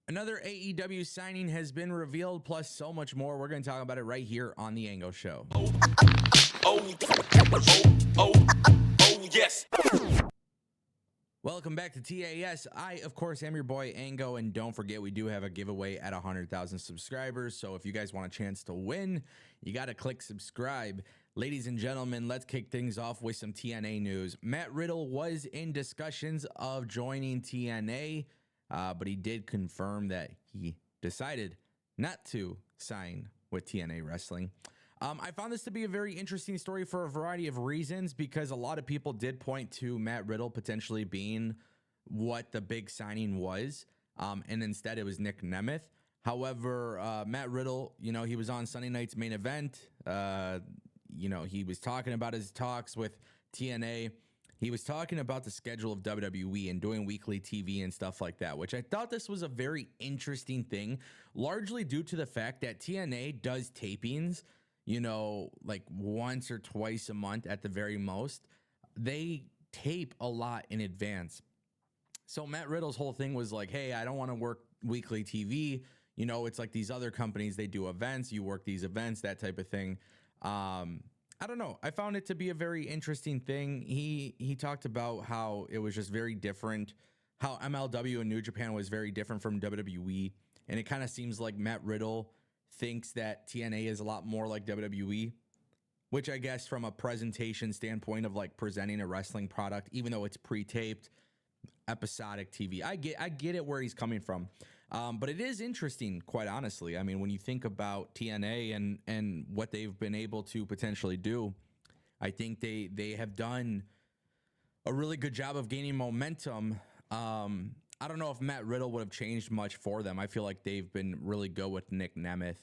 Another AEW signing has been revealed, plus so much more. We're going to talk about it right here on the Ango Show. Yes. Welcome back to TAS. I, of course, am your boy Ango, and don't forget we do have a giveaway at 100,000 subscribers. So if you guys want a chance to win, you got to click subscribe. Ladies and gentlemen, let's kick things off with some TNA news. Matt Riddle was in discussions of joining TNA, but he did confirm that he decided not to sign with TNA Wrestling. I found this to be a very interesting story for a variety of reasons, because a lot of people did point to Matt Riddle potentially being what the big signing was, and instead it was Nick Nemeth. However, Matt Riddle, he was on Sunday night's main event. He was talking about his talks with TNA. He was talking about the schedule of WWE and doing weekly TV and stuff like that, which I thought this was a very interesting thing, largely due to the fact that TNA does tapings, like once or twice a month at the very most. They tape a lot in advance. So Matt Riddle's whole thing was like, hey, I don't want to work weekly TV. It's like these other companies, they do events, you work these events, that type of thing. I don't know. I found it to be a very interesting thing. He talked about how it was just very different, how MLW and New Japan was very different from WWE. And it kind of seems like Matt Riddle thinks that TNA is a lot more like WWE, which I guess from a presentation standpoint of like presenting a wrestling product, even though it's pre-taped, episodic TV. I get it where he's coming from. But it is interesting, quite honestly. I mean, when you think about TNA and what they've been able to potentially do, I think they have done a really good job of gaining momentum. I don't know if Matt Riddle would have changed much for them. I feel like they've been really good with Nick Nemeth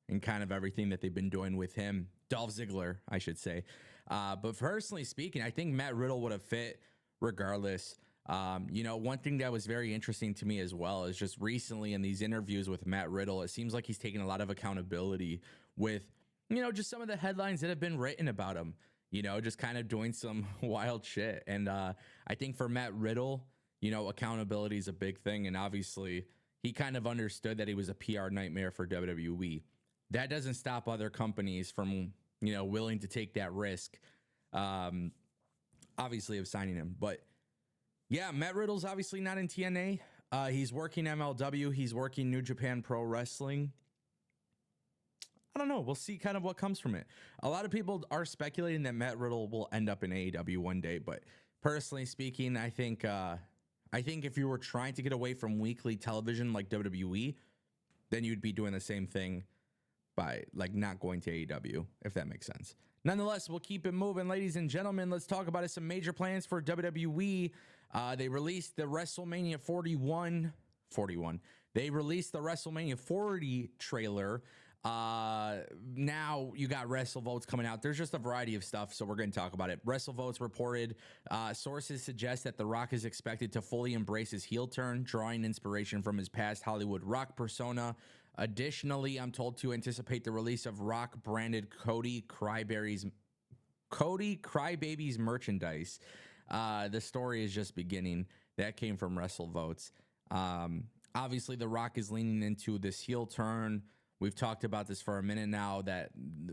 and kind of everything that they've been doing with him. Dolph Ziggler, I should say. But personally speaking, I think Matt Riddle would have fit regardless. One thing that was very interesting to me as well is just recently in these interviews with Matt Riddle, it seems like he's taking a lot of accountability with, just some of the headlines that have been written about him, just kind of doing some wild shit. And I think for Matt Riddle, accountability is a big thing. And obviously he kind of understood that he was a PR nightmare for WWE. That doesn't stop other companies from, willing to take that risk, obviously, of signing him. But yeah, Matt Riddle's obviously not in TNA. He's working MLW. He's working New Japan Pro Wrestling. I don't know. We'll see kind of what comes from it. A lot of people are speculating that Matt Riddle will end up in AEW one day. But personally speaking, I think if you were trying to get away from weekly television like WWE, then you'd be doing the same thing by like not going to AEW, if that makes sense. Nonetheless, we'll keep it moving. Ladies and gentlemen, let's talk about some major plans for WWE. They released the WrestleMania 41. They released the WrestleMania 40 trailer. Now you got WrestleVotes coming out. There's just a variety of stuff, so we're going to talk about it. WrestleVotes reported, sources suggest that The Rock is expected to fully embrace his heel turn, drawing inspiration from his past Hollywood Rock persona. Additionally, I'm told to anticipate the release of Rock-branded Cody Crybaby's merchandise. The story is just beginning. That came from WrestleVotes. Obviously, The Rock is leaning into this heel turn. We've talked about this for a minute now, that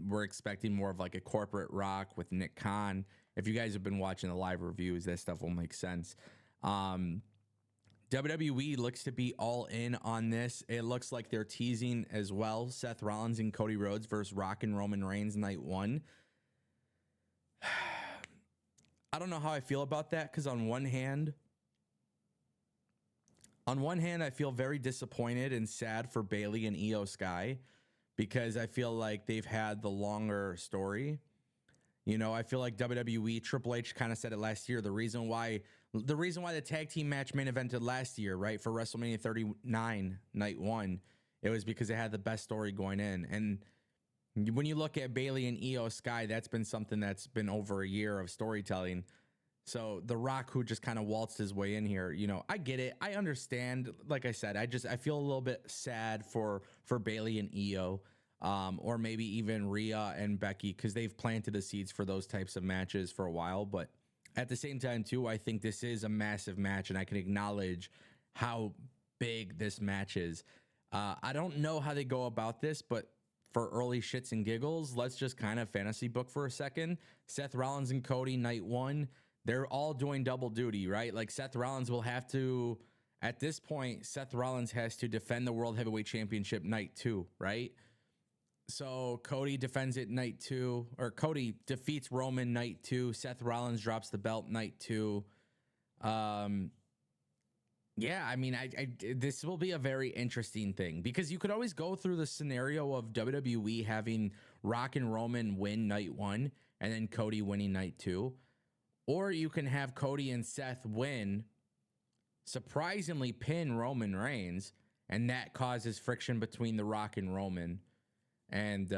we're expecting more of like a corporate Rock with Nick Khan. If you guys have been watching the live reviews, that stuff will make sense. WWE looks to be all in on this. It looks like they're teasing as well Seth Rollins and Cody Rhodes versus Rock and Roman Reigns night one. I don't know how I feel about that, because on one hand, I feel very disappointed and sad for Bayley and Io Sky, because I feel like they've had the longer story. I feel like WWE, Triple H kind of said it last year. The reason why the tag team match main evented last year, right, for WrestleMania 39 night one, it was because it had the best story going in. And when you look at Bayley and Io Sky, that's been something that's been over a year of storytelling. So The Rock, who just kind of waltzed his way in here, I get it. I understand. Like I said, I feel a little bit sad for Bayley and Io, or maybe even Rhea and Becky, because they've planted the seeds for those types of matches for a while. But at the same time, too, I think this is a massive match, and I can acknowledge how big this match is. I don't know how they go about this, but for early shits and giggles, let's just kind of fantasy book for a second. Seth Rollins and Cody, night one, they're all doing double duty, right? Like Seth Rollins will have to, at this point, Seth Rollins has to defend the World Heavyweight Championship night two, right? So Cody defends it night two, or Cody defeats Roman night two. Seth Rollins drops the belt night two. Yeah, I mean, this will be a very interesting thing because you could always go through the scenario of WWE having Rock and Roman win night one and then Cody winning night two. Or you can have Cody and Seth win, surprisingly pin Roman Reigns, and that causes friction between The Rock and Roman. And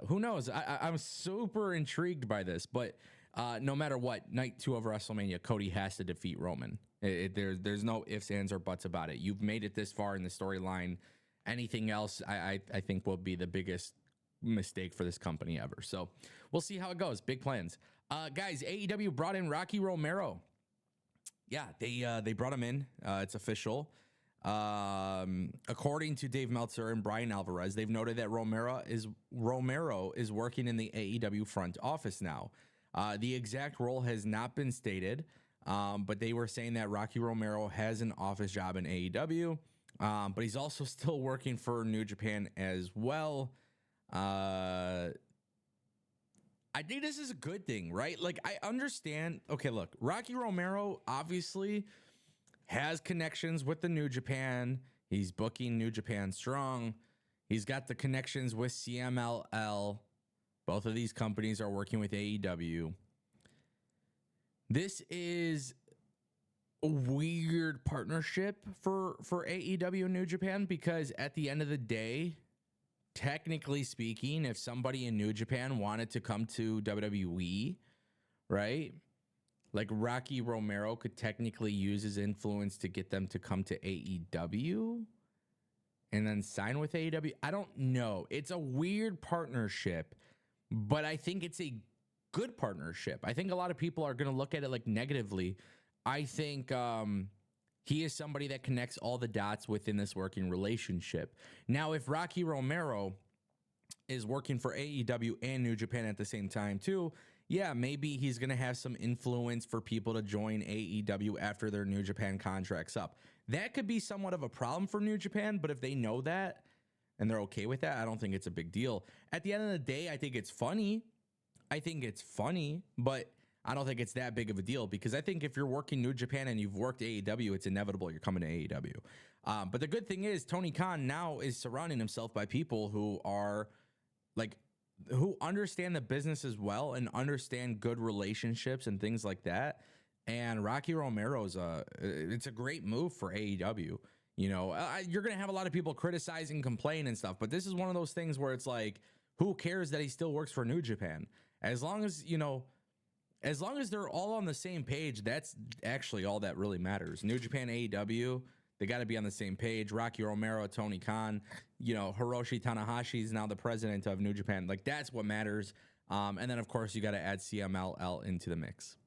who knows? I'm super intrigued by this, but no matter what, night two of WrestleMania, Cody has to defeat Roman. There's no ifs, ands, or buts about it. You've made it this far in the storyline. Anything else, I think, will be the biggest mistake for this company ever. So we'll see how it goes. Big plans. Guys, AEW brought in Rocky Romero. Yeah, they brought him in. It's official. According to Dave Meltzer and Brian Alvarez, they've noted that Romero is working in the AEW front office now. The exact role has not been stated, but they were saying that Rocky Romero has an office job in AEW, but he's also still working for New Japan as well. I think this is a good thing, right? Like, I understand. Okay, look, Rocky Romero obviously has connections with the New Japan. He's booking New Japan Strong. He's got the connections with CMLL. Both of these companies are working with AEW. This is a weird partnership for AEW and New Japan because at the end of the day, technically speaking, if somebody in New Japan wanted to come to WWE, right? Like Rocky Romero could technically use his influence to get them to come to AEW and then sign with AEW. I don't know. It's a weird partnership, but I think it's a good partnership. I think a lot of people are going to look at it like negatively. I think he is somebody that connects all the dots within this working relationship. Now, if Rocky Romero is working for AEW and New Japan at the same time too, yeah, maybe he's going to have some influence for people to join AEW after their New Japan contract's up. That could be somewhat of a problem for New Japan, but if they know that and they're okay with that, I don't think it's a big deal. At the end of the day, I think it's funny. But I don't think it's that big of a deal because I think if you're working New Japan and you've worked AEW, it's inevitable you're coming to AEW. But the good thing is Tony Khan now is surrounding himself by people who are like, who understand the business as well and understand good relationships and things like that. And Rocky Romero's it's a great move for AEW. You know, you're going to have a lot of people criticize and complain and stuff, but this is one of those things where it's like, who cares that he still works for New Japan? As long as, you know, as long as they're all on the same page, that's actually all that really matters. New Japan, AEW, they got to be on the same page. Rocky Romero, Tony Khan, you know, Hiroshi Tanahashi is now the president of New Japan. Like, that's what matters. And then, of course, you got to add CMLL into the mix.